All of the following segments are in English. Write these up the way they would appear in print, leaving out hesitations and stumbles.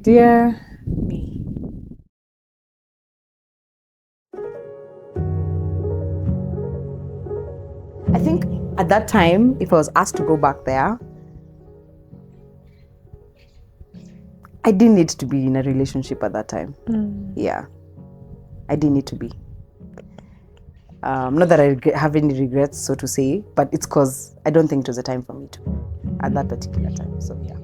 Dear me. I think at that time, if I was asked to go back there, I didn't need to be in a relationship at that time. Yeah, I didn't need to be. Not that I have any regrets, so to say, but it's because I don't think it was a time for me to at that particular time. So yeah.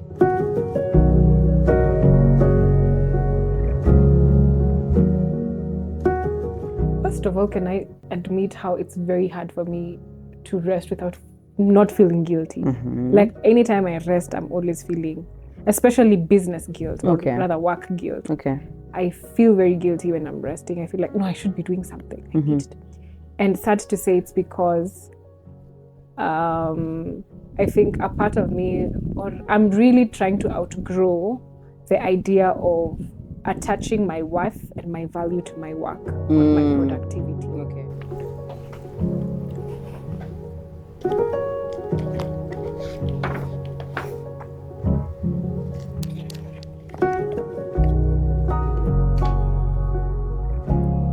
First of all, can I admit how it's very hard for me to rest without not feeling guilty? Like anytime I rest, I'm always feeling, especially business guilt or Okay. rather work guilt. Okay. I feel very guilty when I'm resting. I feel like, no, I should be doing something. I need to. And sad to say, it's because I think a part of me, or I'm really trying to outgrow the idea of attaching my worth and my value to my work or my productivity. Okay.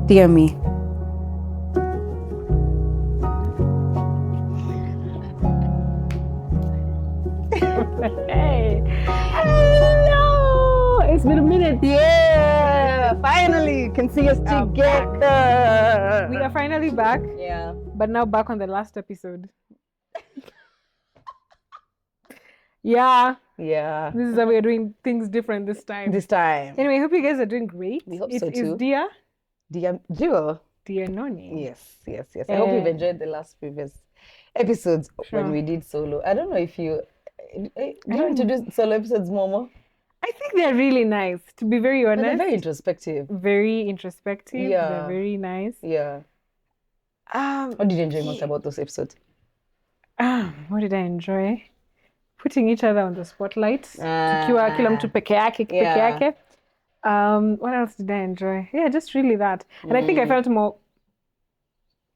Dear me. Hey, hello! It's been a minute. Yeah, finally, you can see us together. We are finally back, Yeah. but now back on the last episode. Yeah, Yeah. this is how we are doing things different this time. This time. Anyway, I hope you guys are doing great. We hope It so is too. dear Dear Noni. Yes. I hope you've enjoyed the last previous episodes Sure. when we did solo. I don't know if you do you want to do solo episodes, Momo? I think they're really nice, to be very But honest. they're very introspective. Very introspective. Yeah. They're very nice. Yeah. What did you enjoy most about those episodes? What did I enjoy? Putting each other on the spotlight. Tukiwa kila mtu peke yake, peke yake. What else did I enjoy? Yeah, just really that. And I think I felt more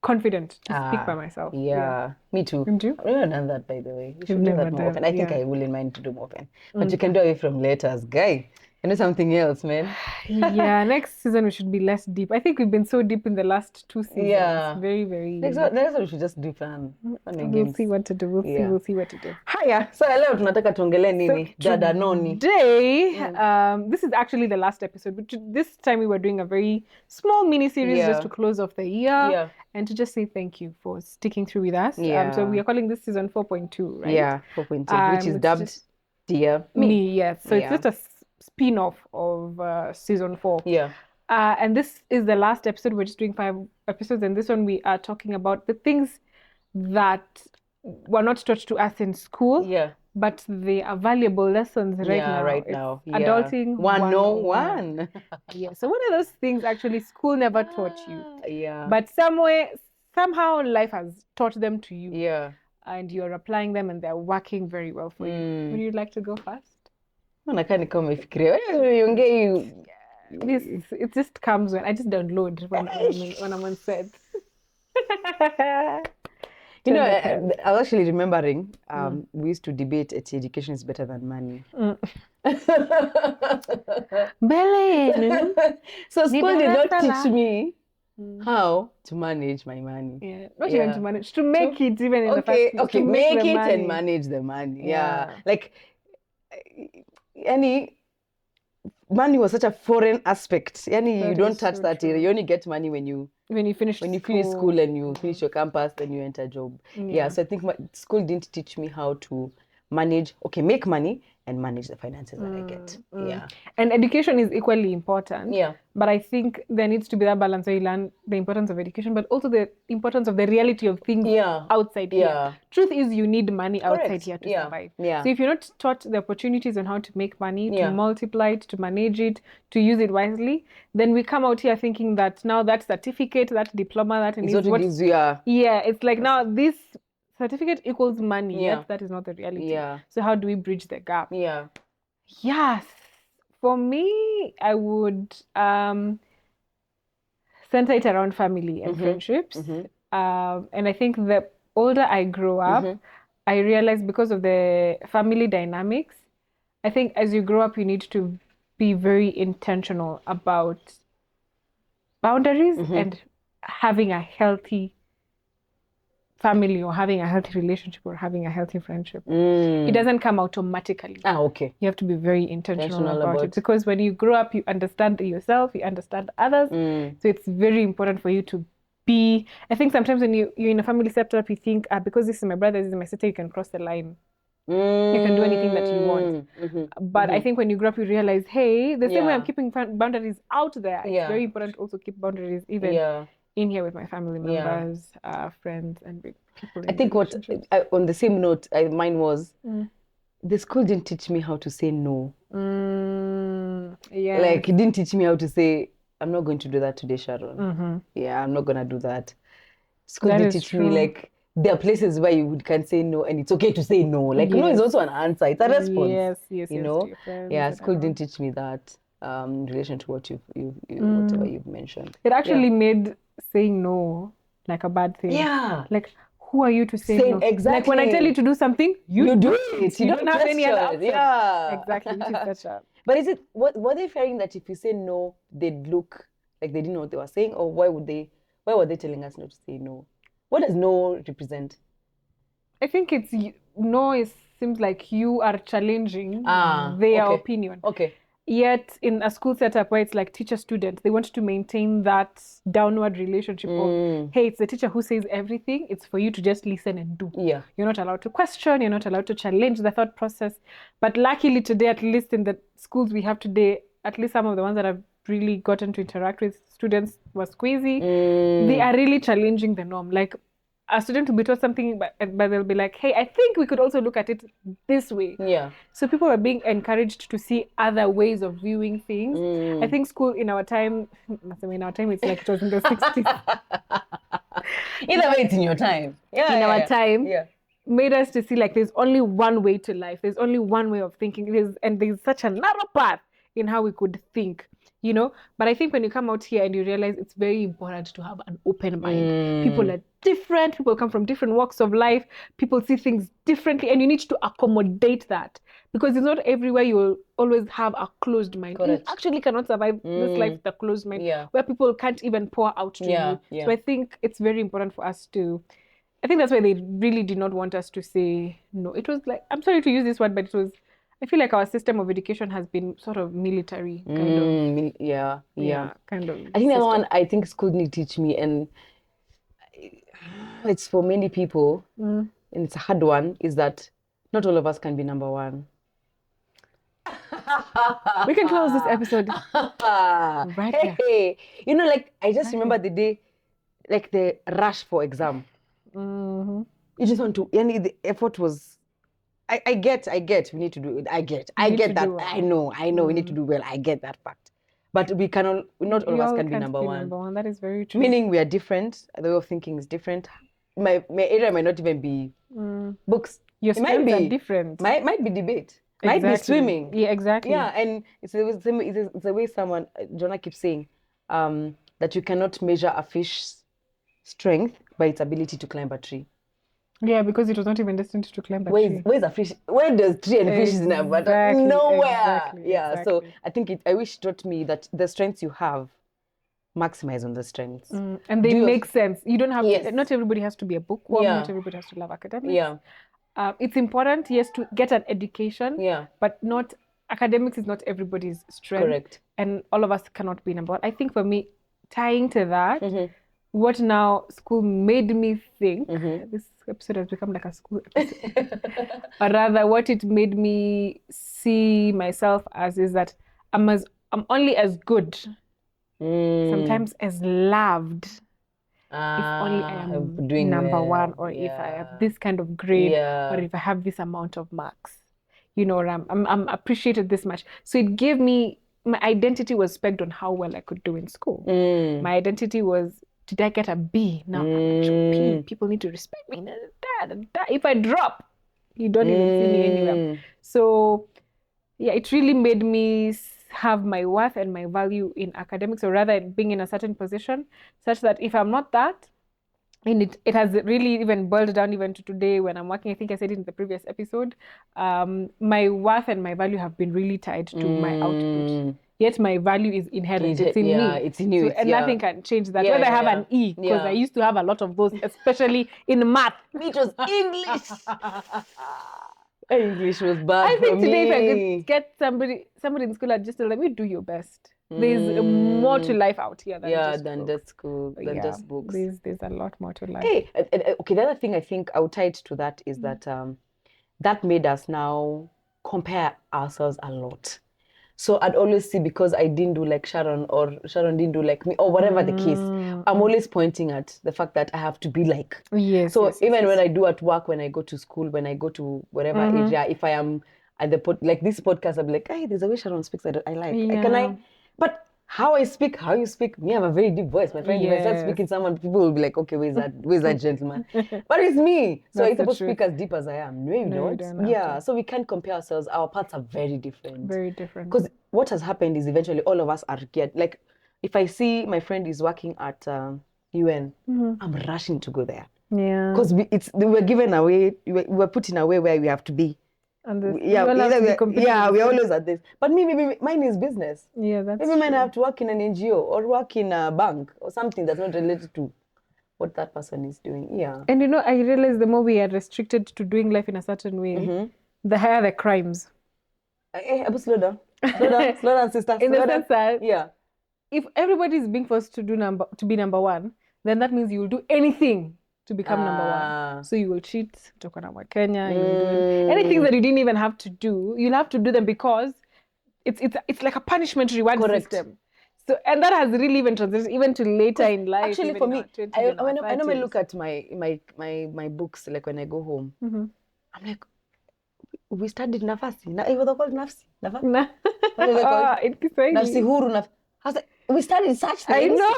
confident to speak by myself. Yeah, me too. Didn't you? I've never done that, by the way. You should do never that more done- often. I think yeah. I wouldn't mind to do more often. But you can do away from letters, guy. You know something else, man. Yeah, next season we should be less deep. I think we've been so deep in the last 2 seasons. Yeah. Very, very. Next one we should just do fun We'll games. see what to do. We'll Yeah. see what to do. Haya, so leo tunataka tuongelee nini? Dada Noni. Today, this is actually the last episode, but this time we were doing a very small mini series Yeah. just to close off the year Yeah. and to just say thank you for sticking through with us. Yeah. So we are calling this season 4.2, right? Yeah, 4.2, which is it's dubbed just Dear Me. Yes. So Yeah. it's just a spin-off of season 4. Yeah. And this is the last episode. We're just doing 5 episodes, and this one we are talking about the things that were not taught to us in school, Yeah. but they are valuable lessons right now. It's Adulting 101. Yeah. So what are those things actually school never taught you, Yeah. but somehow life has taught them to you, Yeah. and you're applying them, and they're working very well for you. Would you like to go first? Nakaa ni kama umefikiria wewe ongei. It just comes when I just download when I'm on set. You know, I was actually remembering we used to debate education is better than money. Belen. So school did not teach me how to manage my money. Yeah, not even to manage, to make it even in the first place. Okay, to make the it money. and manage the money. Yeah. Yeah. Like money was such a foreign aspect. You That don't is touch so that. true. You only get money when you finish school and you finish your campus, then you enter job. Yeah, so I think school didn't teach me how to make money and manage the finances that I get. Yeah. And education is equally important. Yeah. But I think there needs to be that balance where you learn the importance of education, but also the importance of the reality of things outside here. Yeah. Truth is, you need money outside Correct. here to Yeah. survive. Yeah. So if you're not taught the opportunities on how to make money, Yeah. to multiply it, to manage it, to use it wisely, then we come out here thinking that now that certificate, that diploma, that It's what it gives you. Yeah, it's like now this certificate equals money. Yeah. Yet that is not the reality. Yeah. So how do we bridge the gap? Yeah. Yes. For me, I would center it around family and friendships. And I think the older I grow up, I realize because of the family dynamics, I think as you grow up, you need to be very intentional about boundaries and having a healthy family or having a healthy relationship or having a healthy friendship. It doesn't come automatically. Okay. You have to be very intentional about it, because when you grow up, you understand yourself, you understand others. So it's very important for you to be, I think sometimes when you're in a family setup, you think, because this is my brother, this is my sister, you can cross the line. You can do anything that you want. But I think when you grow up, you realize, hey, the same way I'm keeping boundaries out there, it's very important to also keep boundaries even in here with my family members, friends, and people. I think what, on the same note, mine was, the school didn't teach me how to say no. Like, it didn't teach me how to say, I'm not going to do that today, Sharon. Yeah, I'm not going to do that. School didn't teach me, like, there are places where you can say no, and it's okay to say no. Like, no is also an answer. It's a response. Yes, you know? Yeah, school didn't teach me that in relation to what whatever you've mentioned. It actually made saying no like a bad thing. Yeah. Like, who are you to say no? Exactly. Like, when I tell you to do something, you do it. You don't have any other option. Yeah. Exactly, which is such a... But is it, were they fearing that if you say no, they'd look like they didn't know what they were saying? Or why were they telling us not to say no? What does no represent? I think it's no seems like you are challenging their opinion. Okay. Yet in a school setup where it's like teacher-student, they want to maintain that downward relationship of, hey, it's the teacher who says everything. It's for you to just listen and do. Yeah. You're not allowed to question. You're not allowed to challenge the thought process. But luckily today, at least in the schools we have today, at least some of the ones that I've really gotten to interact with, students were squeezy. They are really challenging the norm. Like, a student will be taught something, but they'll be like, hey, I think we could also look at it this way. Yeah. So people are being encouraged to see other ways of viewing things. I think school in our time, it's like it was in the 60s. Either way, it's in your time. Yeah. In our time, made us to see like there's only one way to life. There's only one way of thinking. There's such a narrow path in how we could think. You know, but I think when you come out here and you realize it's very important to have an open mind. People are different. People come from different walks of life. People see things differently, and you need to accommodate that, because it's not everywhere you will always have a closed mind. Correct. You actually cannot survive this life with a closed mind, where people can't even pour out to you. So I think it's very important for us to, I think that's why they really did not want us to say no. It was like, I'm sorry to use this word, but it was, I feel like our system of education has been sort of military, kind of. Yeah, kind of. I think the other one I think school need to teach me, and it's for many people, and it's a hard one, is that not all of us can be number one. We can close this episode right here. Hey, you know, like, I just remember the day, like the rush for exam. You just want to, the effort was, I get, we need to do it. I get that. Well. I know, we need to do well. I get that fact. But we cannot, not all of us can be number one. That is very true. Meaning we are different. The way of thinking is different. My area might not even be books. Your strengths are different. Might be debate. Might be swimming. Yeah, exactly. Yeah, and it's the way someone, Jonah keeps saying, that you cannot measure a fish's strength by its ability to climb a tree. Yeah, because it was not even destined to climb a tree. Where's a fish? Where does tree and fish is in a butter? Nowhere. So I think I wish it taught me that the strengths you have, maximize on the strengths. And they make sense. You don't have to, not everybody has to be a bookworm. Not everybody has to love academics. It's important, yes, to get an education. But not, academics is not everybody's strength. Correct. And all of us cannot be number one. I think for me, tying to that, what now school made me think, this episode has become like a school episode, or rather what it made me see myself as is that I'm only as good, sometimes as loved, if only I am doing number one, or if I have this kind of grade, or if I have this amount of marks, you know, or I'm appreciated this much. So it gave me, my identity was pegged on how well I could do in school. My identity was, did I get a B? Now I'm a people need to respect me. If I drop, you don't even see me anywhere. So yeah, it really made me have my worth and my value in academics, or rather being in a certain position, such that if I'm not that, and it has really even boiled down even to today when I'm working. I think I said it in the previous episode. My worth and my value have been really tied to my output. Yet my value is inherent. It's in me. It's in you. So, and nothing can change that. Yeah, Whether I have yeah, an E, because I used to have a lot of those, especially in math. It was English. English was bad I think for today, me. if I could get somebody in school, I'd just tell them, you do your best. There's more to life out here than just school, than just books. There's a lot more to life. Hey, okay, the other thing I think I would tie it to that is that that made us now compare ourselves a lot. So I'd always see, because I didn't do like Sharon, or Sharon didn't do like me, or whatever the case, I'm always pointing at the fact that I have to be like. Yes. So even when I do at work, when I go to school, when I go to whatever area, if I am at the like this podcast, I'll be like, hey, there's a way Sharon speaks I like. Yeah. But how I speak, how you speak, me, I have a very deep voice. My friend, if I start speaking someone, people will be like, okay, where's that gentleman? But it's me. So I'm supposed to speak as deep as I am. No, you don't. Yeah. So we can't compare ourselves. Our paths are very different. Very different. Because what has happened is eventually all of us are geared. Like, if I see my friend is working at UN, I'm rushing to go there. Yeah. Because we were given away, we were put in a way where we have to be. And we're always at this. But maybe mine is business. Yeah, that's maybe mine I have to work in an NGO or work in a bank or something that's not related to what that person is doing. Yeah. And I realize the more we are restricted to doing life in a certain way, the higher the crimes. Hey, slow down, sister. In the sense that, yeah, if everybody is being forced to be number one, then that means you will do anything to become number one. So you will cheat, talk on our Kenya, you will do anything that you didn't even have to do. You'll have to do them because it's like a punishment reward system. So, and that has really even translated even to later in life. Actually, for me, I normally look at my books, like when I go home. I'm like, we studied nafasi. It was called nafsi. Nafsi huru. We studied such things. I know.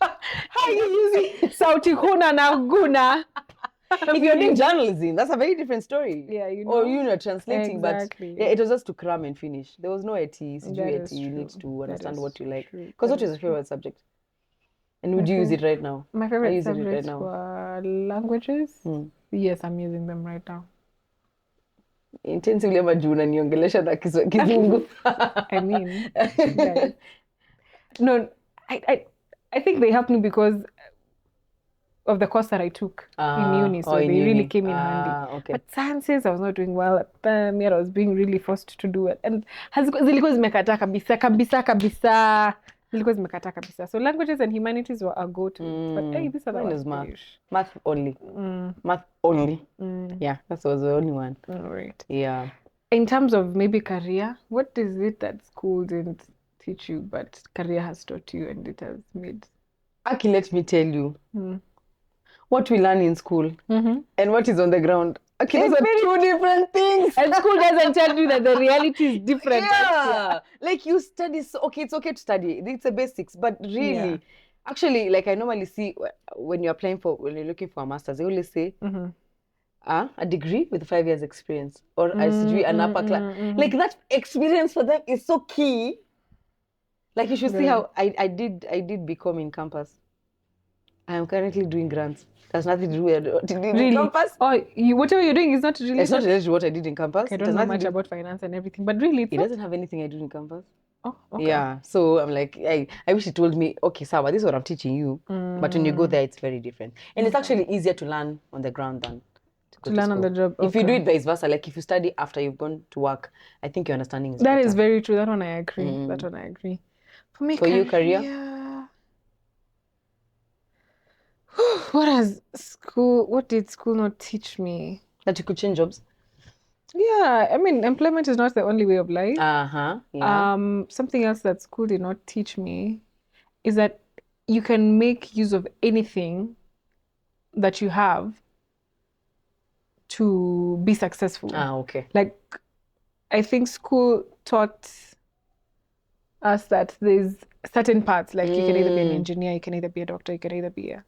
How are you using sauti huna na guna? If you're doing journalism, that's a very different story. Yeah, Or translating, exactly. But it was just to cram and finish. There was no AT, you need to understand what you like. Because what is your favorite subject? And would you use it right now? My favorite subjects were languages. Yes, I'm using them right now. Intensively ama juu unaniongelesha na Kizungu. I mean, guys. No, I think they helped me because of the course that I took in uni, so they really came in handy. Okay. But sciences, I was not doing well at them. I was being really forced to do it, and zilikuwa zimekataa kabisa. Zilikuwa zimekataa kabisa. So languages and humanities were a go-to. But hey, this other one is math only. Math only. Yeah, that was the only one. All right. Yeah. In terms of maybe career, what is it that school didn't teach you, but career has taught you, and it has made? Aki, let me tell you. What we learn in school and what is on the ground. Okay, those are two different things. And school doesn't tell you that the reality is different. Yeah. Like you study, it's okay to study. It's the basics, but really, actually, like I normally see when you're looking for a master's, they always say, a degree with 5 years experience or an upper class. Like that experience for them is so key. Like you should see how I did BCom in campus. I am currently doing grants. That's nothing to do with what you did in campus. Oh, whatever you're doing is not related. It's not related to what I did in campus. I don't know much about finance and everything, but really, it doesn't have anything I do in campus. Oh, okay. Yeah, so I'm like, I wish he told me, okay, Sawa, this is what I'm teaching you. But when you go there, it's very different. And it's actually easier to learn on the ground than to learn on the job. If you do it vice versa, like if you study after you've gone to work, I think your understanding is better. That is very true. That one I agree. For me, you, career? What did school not teach me? That you could change jobs? Yeah, I mean, employment is not the only way of life. Yeah. Something else that school did not teach me is that you can make use of anything that you have to be successful. Okay. Like, I think school taught us that there's certain parts, like you can either be an engineer, you can either be a doctor, you can either be a...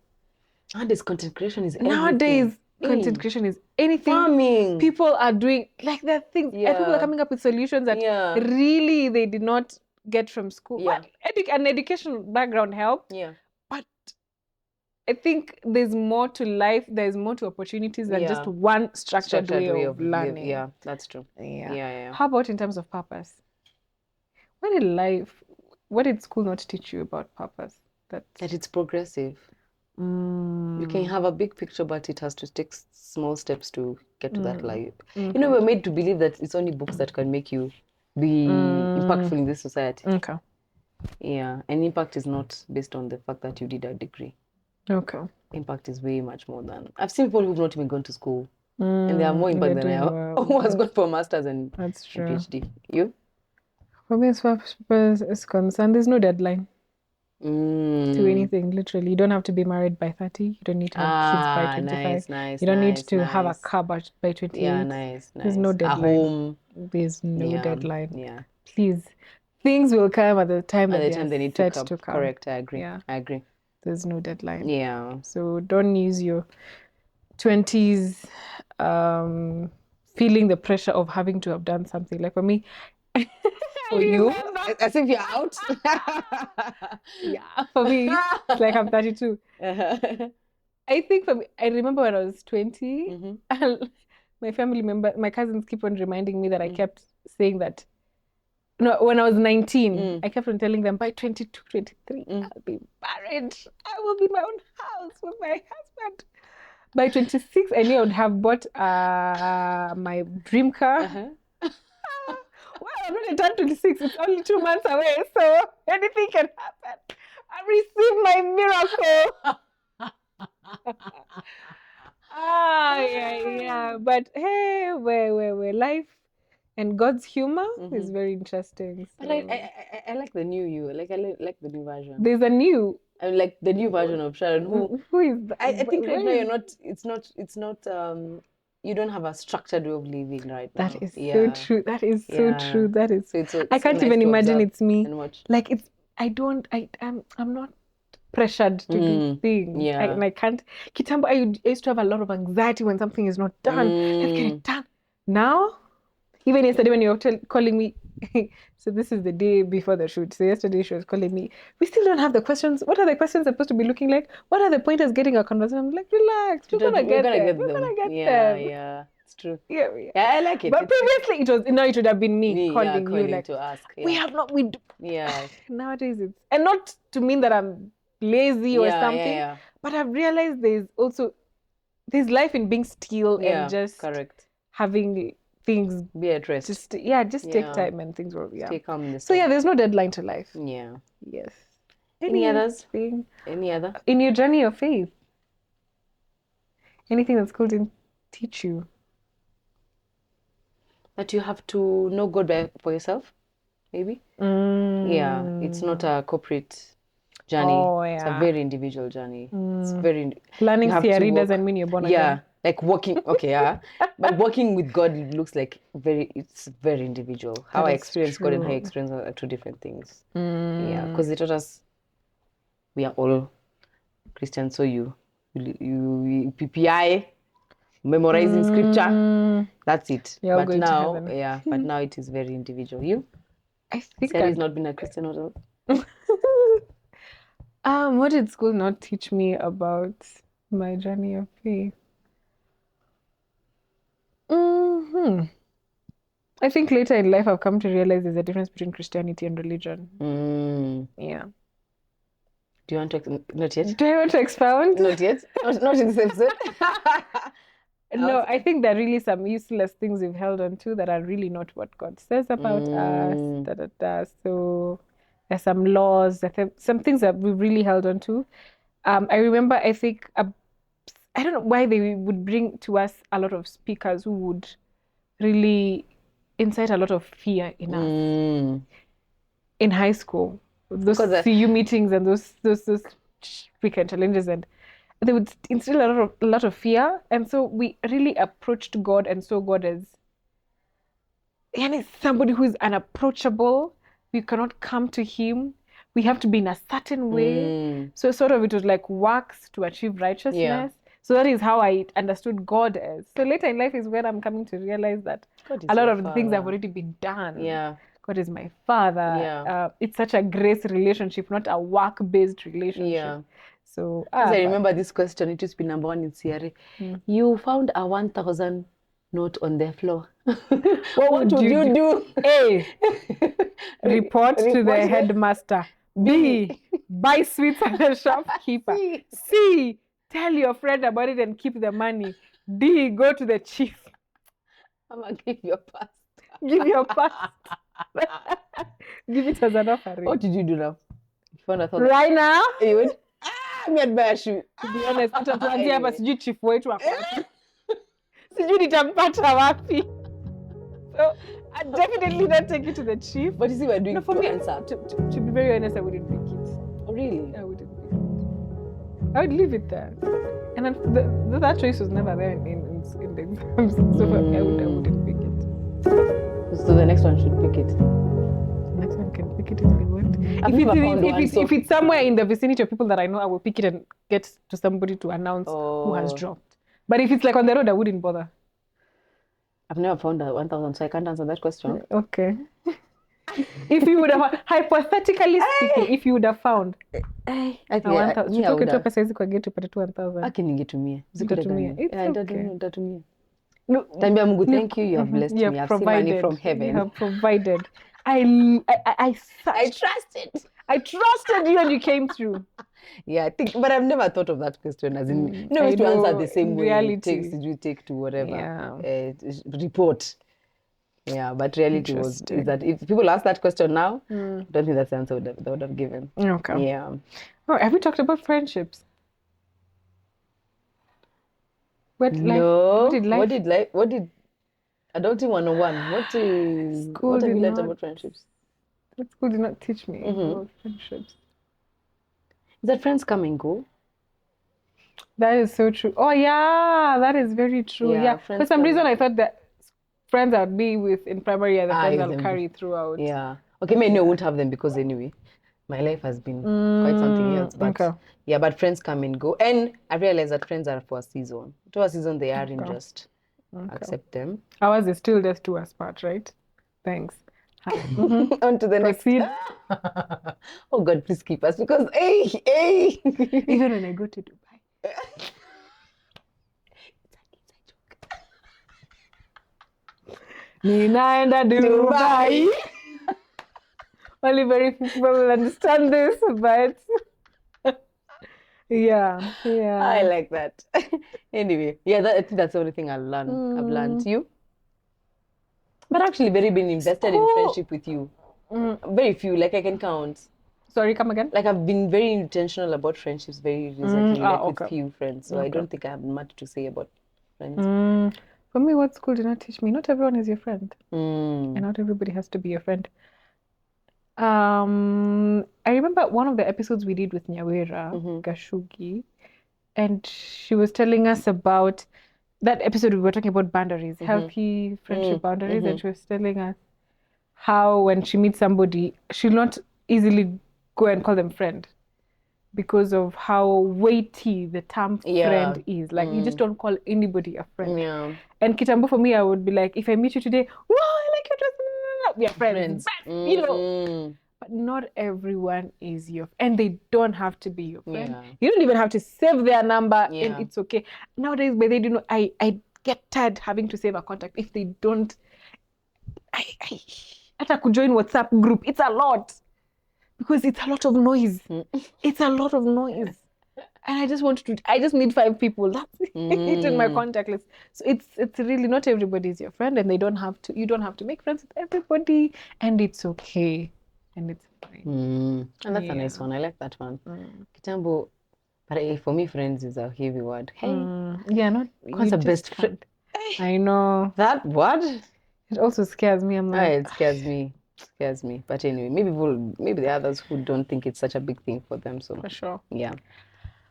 Nowadays, content creation is everything. Nowadays, content creation is anything. Farming. People are doing, like, there are things, and people are coming up with solutions that really they did not get from school. Yeah. Well, an education background helped. Yeah. But I think there's more to life. There's more to opportunities than just one structured way of learning. Yeah, that's true. Yeah. How about in terms of purpose? What did school not teach you about purpose? That it's progressive. You can have a big picture, but it has to take small steps to get to that life. You know, we're made to believe that it's only books that can make you be impactful in this society. Okay. Yeah, and impact is not based on the fact that you did a degree. Okay. Impact is way much more than... I've seen people who've not even gone to school, and they have more impact than I have, who has gone for masters and PhD. You? For me, as far as purpose is concerned, there's no deadline to anything, literally. You don't have to be married by 30. You don't need to have kids by 25. Nice, you don't need to have a car by 28. Yeah, nice. There's no deadline. A home. There's no deadline. Yeah. Please. Things will come at the time they need to come. Correct, I agree. Yeah. I agree. There's no deadline. Yeah. So don't use your 20s feeling the pressure of having to have done something. Like for me, for you, as if you're out. Yeah, for me, it's like I'm 32. I think for me, I remember when I was 20, my cousins keep on reminding me that I kept saying that. No, when I was 19, I kept on telling them by 22, 23, I'll be married. I will be in my own house with my husband. By 26, I knew I would have bought my dream car. Well, I'm not done 26. It's only 2 months away, so anything can happen. I received my miracle. Yeah. But hey, where life and God's humor is very interesting. So. But I like the new you. Like I like the new version. There's a new. I like the new version of Sharon. Who is that? I think right now you're not. It's not. You don't have a structured way of living right now. That is so true. That is so true. That is. So I can't even imagine it's me. And watch. Like it's. I'm not pressured to do things. Yeah. I can't. Kitambo, I used to have a lot of anxiety when something is not done. Let's get it done. Now, even yesterday when you were calling me, so this is the day before the shoot. So yesterday she was calling me. We still don't have the questions. What are the questions supposed to be looking like? What are the pointers getting a conversation? I'm like, relax. We're gonna get them. Yeah, it's true. Yeah, I like it. But previously it would have been me calling you like to ask. Yeah. We have not. We do. Yeah. Nowadays it's and not to mean that I'm lazy or something. But I've realized there's life in being still and just having things be at rest. Just take time and things will stay calm in the so there's no deadline to life. Yeah. Yes. Any others? Any other? In your journey of faith? Anything that school didn't teach you? That you have to know God for yourself, maybe? Yeah. It's not a corporate journey. It's a very individual journey. It's very learning theory doesn't mean you're born again. Like walking, but walking with God looks like it's very individual. How I experience God and how I experience are two different things. Yeah, because they taught us we are all Christians, so you PPI, memorizing scripture, that's it. But now it is very individual. You? I think Sarah's not been a Christian at all. What did school not teach me about my journey of faith? I think later in life I've come to realize there's a difference between Christianity and religion. Yeah. Do you want to not yet? Do I want to expound? Not yet. Not in this episode. No, I think there are really some useless things we've held on to that are really not what God says about us. So there's some laws, some things that we've really held on to. I remember, I think, I don't know why they would bring to us a lot of speakers who would really incite a lot of fear in us in high school. Those CU meetings and those weekend challenges, and they would instill a lot of fear. And so we really approached God and saw God as somebody who is unapproachable. We cannot come to him. We have to be in a certain way. So sort of it was like works to achieve righteousness. Yeah. So that is how I understood God as. So later in life is when I'm coming to realize that a lot of the things have already been done. Yeah. God is my father. Yeah. It's such a grace relationship, not a work-based relationship. Yeah. So I remember this question. It used to be number one in CRA. You found a 1,000 note on the floor. What would you do? A, report to the headmaster. B, buy sweets at the shopkeeper. C, tell your friend about it and keep the money. D, go to the chief. I'm gonna give your past. Give your past. Give it as an offering. What did you do now? You found a 1,000. Right now? You would? Me I'd buy a shoe. To be honest, utatuanzia hapa sijui chief wetu wako wapi. Sijui nitampata wapi. So I definitely not take it to the chief. But you see, we're doing for me, answer. To be very honest, I wouldn't pick it. Oh, really? I wouldn't pick it. I would leave it there. And then that choice was never there in the exams. So for me, I wouldn't pick it. So the next one should pick it. The next one can pick it if they want. If it's somewhere in the vicinity of people that I know, I will pick it and get to somebody to announce who has dropped. But if it's like on the road, I wouldn't bother. I've never found a 1,000, so I can't answer that question. Okay. If you would have, hypothetically speaking, if you would have found I think I would have. pesa hizi kwa gate upate 1,000. Aki ningetumia. Utatumia. It's okay. Nitatumia. No, Tambia Mungu, thank you. You have blessed me. I've seen money from heaven. You have provided. I trusted. I trusted you and you came through. Yeah, I think, but I've never thought of that question as in to answer the same way. Reality. You take to whatever. Yeah. Report. Yeah, but reality is that if people ask that question now, I don't think that's the answer they would have given. Okay. Yeah. Oh, have we talked about friendships? What did Adulting 101? What have you learned about friendships? School did not teach me about friendships. Is that friends come and go? That is so true. Oh yeah, that is very true. Yeah. For some reason I thought that friends I'd be with in primary are the friends I'll carry throughout. Yeah. Okay, maybe I won't have them because anyway, my life has been quite something else. But yeah, but friends come and go. And I realize that friends are for a season. To a season they are in just accept them. Ours is still just 2 us part, right? Thanks. On to the Proceed. Next. Oh God, please keep us because hey. Even when I go to Dubai. Ninaenda Dubai. Only very few people will understand this, but yeah. I like that. Anyway, yeah, I think that's the only thing I've learned. You? But actually, very been invested in friendship with you. Very few, like I can count. Sorry, come again? Like I've been very intentional about friendships very recently, with few friends. So I don't think I have much to say about friends. For me, what school did not teach me, not everyone is your friend. And not everybody has to be your friend. I remember one of the episodes we did with Nyawera Gashugi, and she was telling us about that episode we were talking about boundaries, healthy friendship boundaries, and she was telling us how when she meets somebody, she'll not easily go and call them friend because of how weighty the term friend is. Like you just don't call anybody a friend. Yeah. And kitambo for me, I would be like, if I meet you today, wow, I like your dress, we are friends. You know. But not everyone is your friend, and they don't have to be your friend. Yeah. You don't even have to save their number, and it's okay. Nowadays, but they do know. I get tired having to save a contact if they don't. I have to join WhatsApp group. It's a lot because it's a lot of noise. It's a lot of noise, and I just need 5 people. That's it in my contact list. So it's really not everybody is your friend, and you don't have to make friends with everybody, and it's okay. And it's fine. And that's a nice one. I like that one. Kitambo, but for me, friends is a heavy word. Hey, what's a best friend? I know that word. It also scares me. I'm like, it scares me. But anyway, maybe the others who don't think it's such a big thing for them. So for sure, yeah,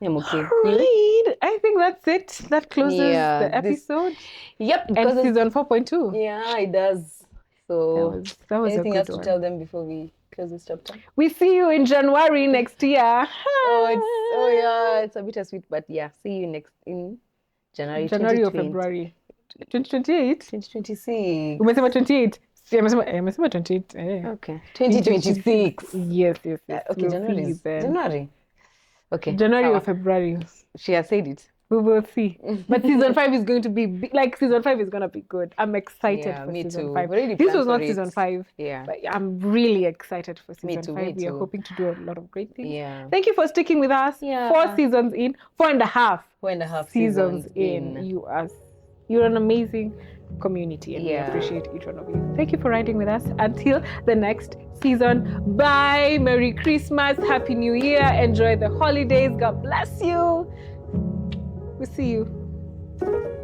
I'm okay. Right. I think that's it. That closes the episode. Yep. And season 4.2. Yeah, it does. So that was anything else to tell them before we close this chapter? We see you in January next year. It's a bittersweet, but yeah, see you in January or February 2028. 2026. Umesema 28. Yeah, amesema 28. Okay. 2026. Yes. Okay, We'll January. see then. January. Okay. January sawa. or February. She has said it. We will see. But season 5 is going to be season 5 is going to be good. I'm excited Yeah, for me season too. 5. Already This planned was not for it. season 5. Yeah. But I'm really excited for season too, 5. me We are too. hoping to do a lot of great things. Yeah. Thank you for sticking with us. Yeah. 4 seasons in, 4.5. 4.5 seasons in. You're an amazing community, and we appreciate each one of you. Thank you for riding with us until the next season. Bye. Merry Christmas. Happy New Year. Enjoy the holidays. God bless you. We'll see you.